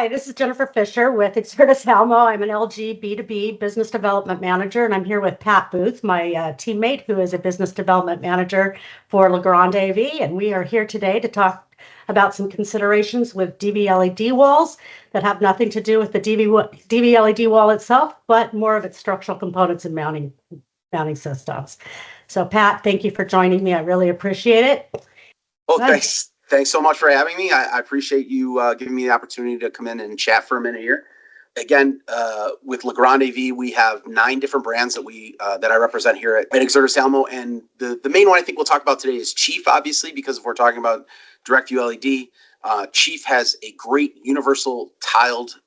Hi, this is Jennifer Fisher with Exertis Almo. I'm an LG B2B business development manager, and I'm here with Pat Booth, my teammate, who is a business development manager for Legrand-AV. And we are here today to talk about some considerations with DVLED walls that have nothing to do with the DVLED wall itself, but more of its structural components and mounting systems. So, Pat, thank you for joining me. I really appreciate it. Well, thanks. Thanks so much for having me. I appreciate you giving me the opportunity to come in and chat for a minute here. Again, with Legrand-AV, we have 9 different brands that I represent here at Exertis Almo, and the main one I think we'll talk about today is Chief, obviously, because if we're talking about direct view LED, Chief has a great universal tiled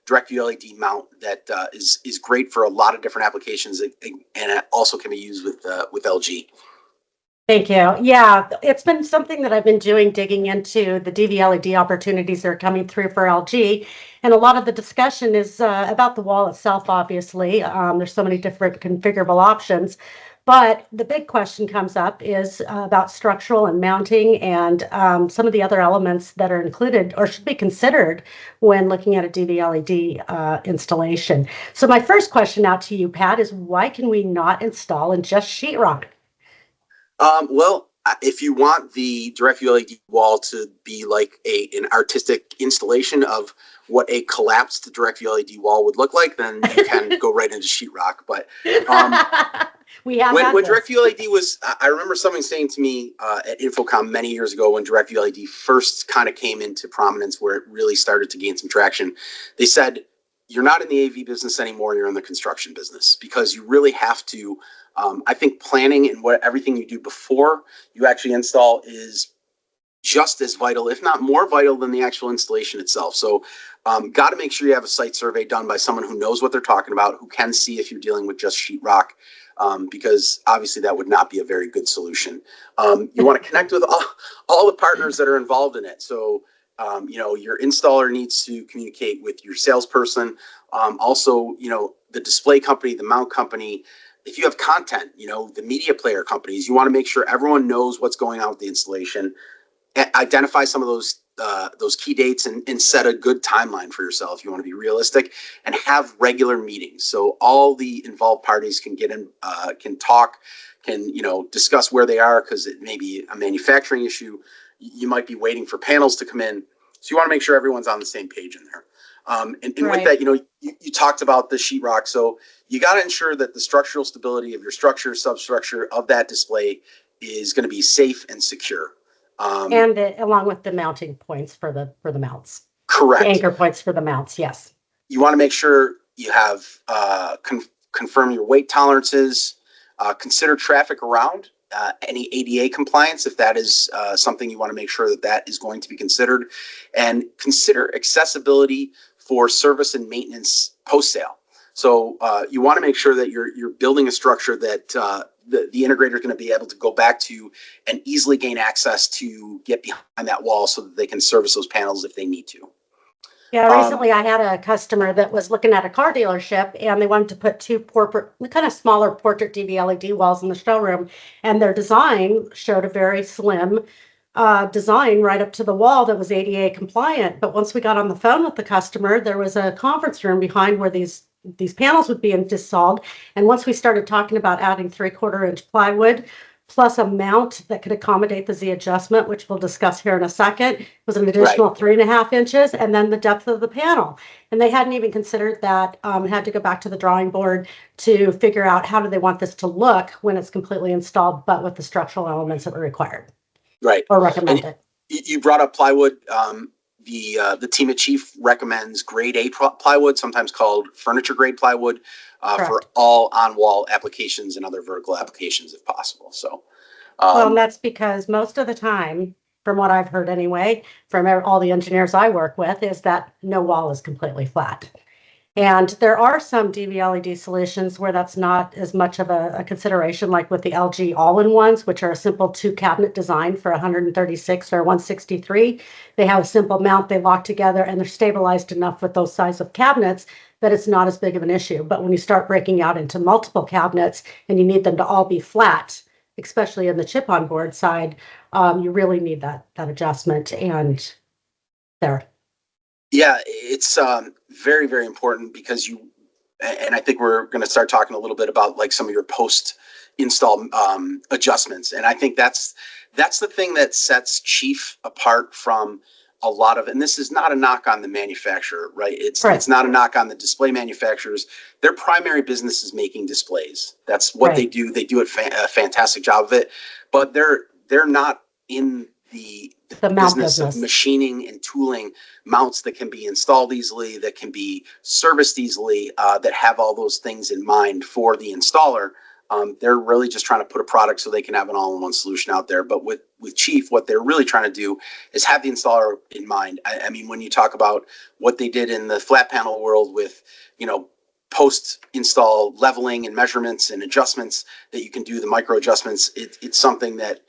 direct view LED mount that is great for a lot of different applications, and it also can be used with LG. Thank you. Yeah, it's been something that I've been digging into the DVLED opportunities that are coming through for LG. And a lot of the discussion is about the wall itself, obviously. There's so many different configurable options. But the big question comes up is about structural and mounting and some of the other elements that are included or should be considered when looking at a DVLED installation. So my first question out to you, Pat, is why can we not install in just sheetrock? Well, if you want the direct view LED wall to be like an artistic installation of what a collapsed direct view LED wall would look like, then you can go right into sheetrock. But when direct view LED I remember somebody saying to me at Infocom many years ago when direct view LED first kind of came into prominence, where it really started to gain some traction. They said, you're not in the AV business anymore, you're in the construction business, because you really have to, I think planning and everything you do before you actually install is just as vital, if not more vital than the actual installation itself. So got to make sure you have a site survey done by someone who knows what they're talking about, who can see if you're dealing with just sheetrock, because obviously that would not be a very good solution. You want to connect with all the partners that are involved in it. So your installer needs to communicate with your salesperson. Also, the display company, the mount company. If you have content, the media player companies, you want to make sure everyone knows what's going on with the installation. Identify some of those key dates and set a good timeline for yourself. You want to be realistic and have regular meetings so all the involved parties can get in, can talk, can discuss where they are, because it may be a manufacturing issue. You might be waiting for panels to come in. So you want to make sure everyone's on the same page in there. And right. With that, you talked about the sheetrock. So you got to ensure that the structural stability of your structure, substructure of that display is going to be safe and secure. And along with the mounting points for the mounts. Correct. The anchor points for the mounts, yes. You want to make sure you have confirm your weight tolerances, consider traffic around. Any ADA compliance, if that is something you want to make sure that is going to be considered, and consider accessibility for service and maintenance post-sale. So you want to make sure that you're building a structure that the integrator is going to be able to go back to and easily gain access to get behind that wall so that they can service those panels if they need to. Yeah, recently I had a customer that was looking at a car dealership, and they wanted to put 2 kind of smaller portrait DVLED walls in the showroom, and their design showed a very slim design right up to the wall that was ADA compliant. But once we got on the phone with the customer, there was a conference room behind where these panels would be installed, and once we started talking about adding 3/4-inch plywood, plus a mount that could accommodate the Z adjustment, which we'll discuss here in a second, was an additional 3.5 inches, and then the depth of the panel. And they hadn't even considered that, had to go back to the drawing board to figure out how do they want this to look when it's completely installed, but with the structural elements that were required. Right. Or recommended. And you brought up plywood. The team at Chief recommends grade A plywood, sometimes called furniture grade plywood, for all on-wall applications and other vertical applications if possible. So, well, and that's because most of the time, from what I've heard anyway, from all the engineers I work with, is that no wall is completely flat. And there are some DVLED solutions where that's not as much of a consideration, like with the LG all-in-ones, which are a simple 2-cabinet design for 136 or 163. They have a simple mount, they lock together, and they're stabilized enough with those size of cabinets that it's not as big of an issue. But when you start breaking out into multiple cabinets and you need them to all be flat, especially in the chip on board side, you really need that adjustment. And there. Yeah, it's very, very important because and I think we're going to start talking a little bit about like some of your post install adjustments. And I think that's the thing that sets Chief apart from a lot of, and this is not a knock on the manufacturer, right? It's not a knock on the display manufacturers. Their primary business is making displays. That's what they do. They do a fantastic job of it, but they're not in the business of machining and tooling mounts that can be installed easily, that can be serviced easily, that have all those things in mind for the installer. They're really just trying to put a product so they can have an all-in-one solution out there. But with Chief, what they're really trying to do is have the installer in mind. I mean, when you talk about what they did in the flat panel world with, post-install leveling and measurements and adjustments that you can do, the micro adjustments, it's something that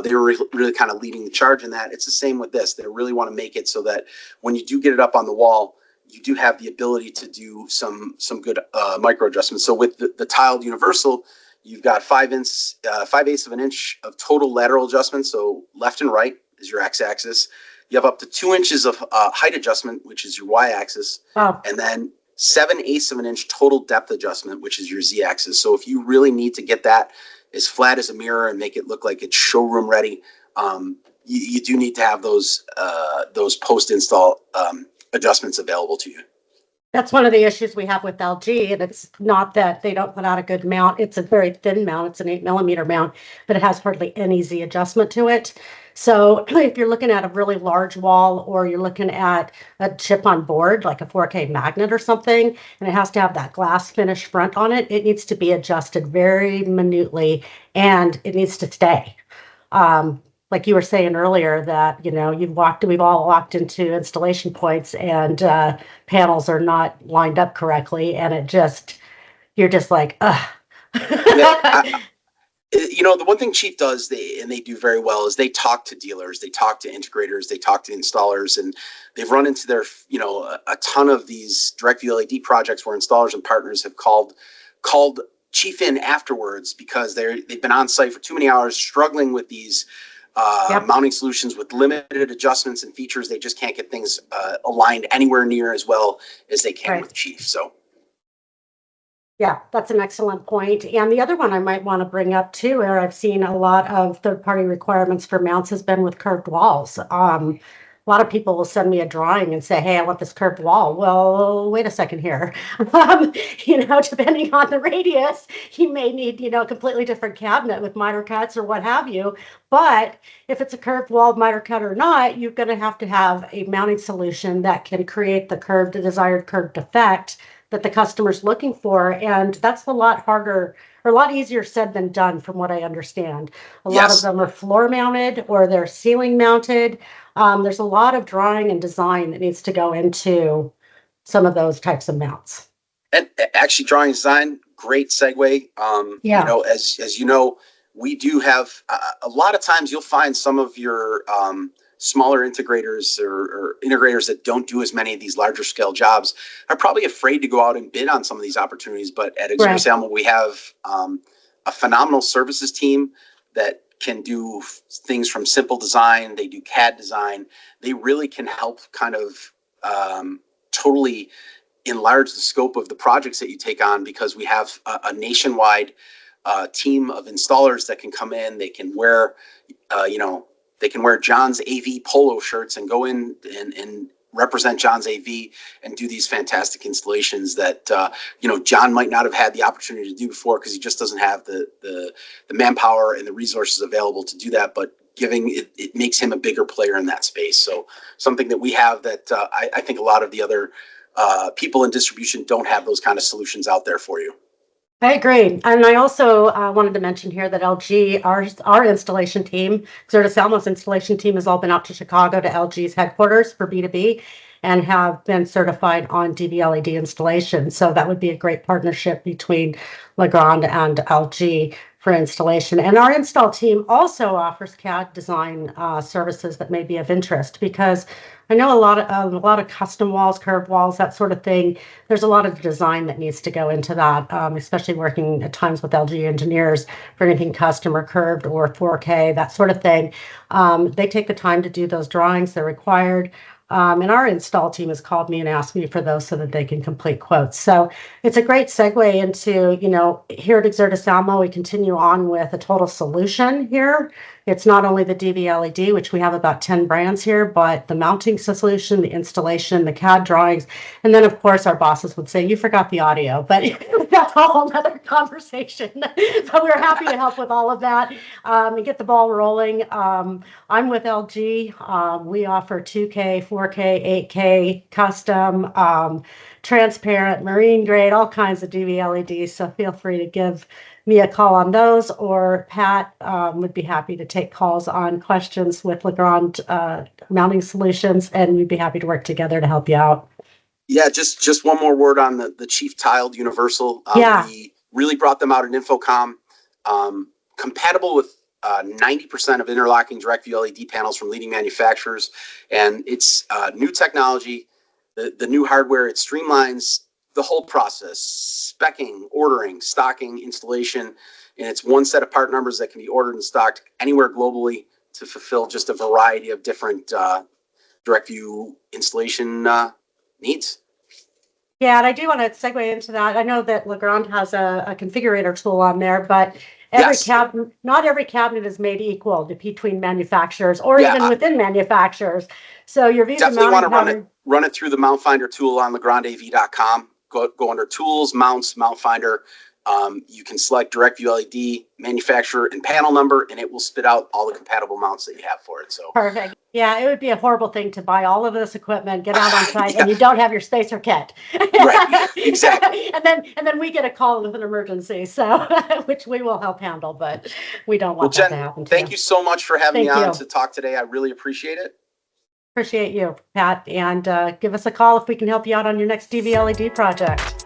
they were really kind of leading the charge in that. It's the same with this. They really want to make it so that when you do get it up on the wall, you do have the ability to do some good micro adjustments. So with the tiled universal, you've got 5/8 of an inch of total lateral adjustment. So left and right is your x-axis. You have up to 2 inches of height adjustment, which is your y-axis. Wow. And then 7/8 of an inch total depth adjustment, which is your z-axis. So if you really need to get that as flat as a mirror and make it look like it's showroom ready, you do need to have those post-install adjustments available to you. That's one of the issues we have with LG, and it's not that they don't put out a good mount. It's a very thin mount. It's an 8mm mount, but it has hardly any Z adjustment to it. So if you're looking at a really large wall, or you're looking at a chip on board, like a 4K magnet or something, and it has to have that glass finish front on it, it needs to be adjusted very minutely, and it needs to stay. Like you were saying earlier, that we've all walked into installation points and panels are not lined up correctly, and you're just like, ugh. The one thing Chief does, they do very well, is they talk to dealers, they talk to integrators, they talk to installers, and they've run into a ton of these direct VLED projects where installers and partners have called Chief in afterwards because they've been on site for too many hours struggling with these mounting solutions with limited adjustments and features. They just can't get things aligned anywhere near as well as they can with Chief. So. Yeah, that's an excellent point. And the other one I might want to bring up too, where I've seen a lot of third-party requirements for mounts, has been with curved walls. A lot of people will send me a drawing and say, hey, I want this curved wall. Well, wait a second here. Depending on the radius, you may need, a completely different cabinet with miter cuts or what have you. But if it's a curved wall, miter cut or not, you're going to have a mounting solution that can create the desired curved effect that the customer's looking for. And that's a lot harder, or a lot easier said than done, from what I understand. A lot of them are floor mounted or they're ceiling mounted. There's a lot of drawing and design that needs to go into some of those types of mounts. And actually, drawing and design, great segue. As you know, we do have a lot of times you'll find some of your smaller integrators or integrators that don't do as many of these larger scale jobs are probably afraid to go out and bid on some of these opportunities. But at Exertis Almo, we have a phenomenal services team that can do things from simple design. They do CAD design. They really can help kind of totally enlarge the scope of the projects that you take on, because we have a nationwide team of installers that can come in. They can wear, they can wear John's AV polo shirts and go in and represent John's AV and do these fantastic installations that, John might not have had the opportunity to do before because he just doesn't have the manpower and the resources available to do that. But it makes him a bigger player in that space. So something that we have that I think a lot of the other people in distribution don't have those kind of solutions out there for you. I agree. And I also wanted to mention here that LG, our installation team, Exertis Almo's installation team, has all been out to Chicago to LG's headquarters for B2B and have been certified on DVLED installation. So that would be a great partnership between Legrand and LG for installation. And our install team also offers CAD design services that may be of interest, because I know a lot of custom walls, curved walls, that sort of thing. There's a lot of design that needs to go into that, especially working at times with LG engineers for anything custom or curved or 4K, that sort of thing. They take the time to do those drawings. They're required. And our install team has called me and asked me for those so that they can complete quotes. So it's a great segue into, here at Exertis Almo, we continue on with a total solution here. It's not only the DVLED, which we have about 10 brands here, but the mounting solution, the installation, the CAD drawings. And then, of course, our bosses would say, you forgot the audio, but that's a whole other conversation. But we're happy to help with all of that and get the ball rolling. I'm with LG. We offer 2K, 4K, 8K, custom, transparent, marine grade, all kinds of DVLEDs. So feel free to give me a call on those, or Pat would be happy to take calls on questions with Legrand mounting solutions, and we'd be happy to work together to help you out. Yeah, just one more word on the Chief Tiled Universal. We really brought them out at InfoComm. Compatible with 90% of interlocking direct view LED panels from leading manufacturers, and it's new technology. The new hardware, it streamlines the whole process: speccing, ordering, stocking, installation, and it's one set of part numbers that can be ordered and stocked anywhere globally to fulfill just a variety of different direct view installation needs. Yeah, and I do want to segue into that. I know that Legrand has a configurator tool on there, but not every cabinet is made equal between manufacturers or even within manufacturers. So your Visa definitely want to run it through the Mount Finder tool on Legrand-AV.com. Go under Tools, Mounts, Mount Finder. You can select Direct View LED, manufacturer, and panel number, and it will spit out all the compatible mounts that you have for it. So perfect. Yeah, it would be a horrible thing to buy all of this equipment, get out on site, and you don't have your spacer kit. Right, exactly. and then we get a call with an emergency, so which we will help handle, but we don't want that to happen. Thank you so much for having me on to talk today. I really appreciate it. Appreciate you, Pat, and give us a call if we can help you out on your next DVLED project.